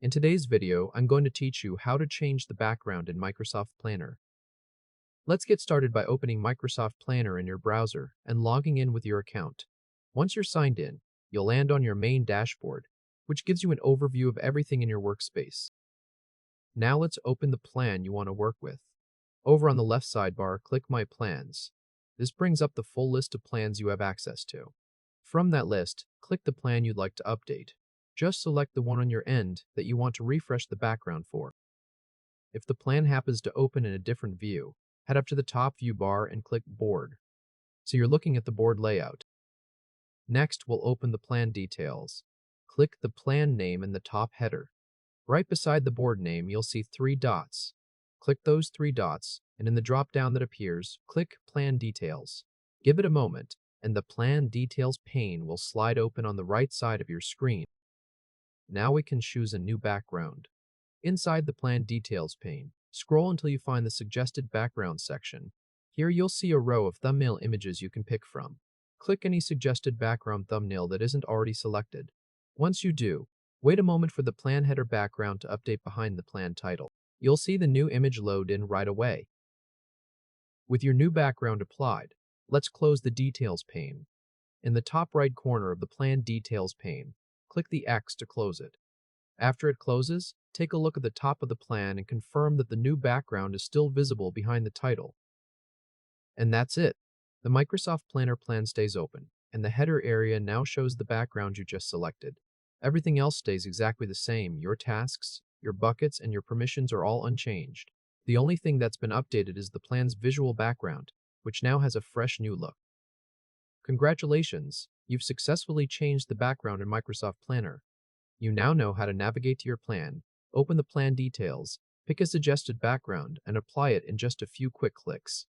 In today's video, I'm going to teach you how to change the background in Microsoft Planner. Let's get started by opening Microsoft Planner in your browser and logging in with your account. Once you're signed in, you'll land on your main dashboard, which gives you an overview of everything in your workspace. Now let's open the plan you want to work with. Over on the left sidebar, click My Plans. This brings up the full list of plans you have access to. From that list, click the plan you'd like to update. Just select the one on your end that you want to refresh the background for. If the plan happens to open in a different view, head up to the top view bar and click Board. So you're looking at the board layout. Next, we'll open the plan details. Click the plan name in the top header. Right beside the board name, you'll see 3 dots. Click those 3 dots, and in the drop-down that appears, click Plan Details. Give it a moment, and the Plan Details pane will slide open on the right side of your screen. Now we can choose a new background. Inside the Plan Details pane, scroll until you find the Suggested Background section. Here you'll see a row of thumbnail images you can pick from. Click any suggested background thumbnail that isn't already selected. Once you do, wait a moment for the plan header background to update behind the plan title. You'll see the new image load in right away. With your new background applied, let's close the Details pane. In the top right corner of the Plan Details pane, click the X to close it. After it closes, take a look at the top of the plan and confirm that the new background is still visible behind the title. And that's it. The Microsoft Planner plan stays open, and the header area now shows the background you just selected. Everything else stays exactly the same. Your tasks, your buckets, and your permissions are all unchanged. The only thing that's been updated is the plan's visual background, which now has a fresh new look. Congratulations! You've successfully changed the background in Microsoft Planner. You now know how to navigate to your plan, open the plan details, pick a suggested background, and apply it in just a few quick clicks.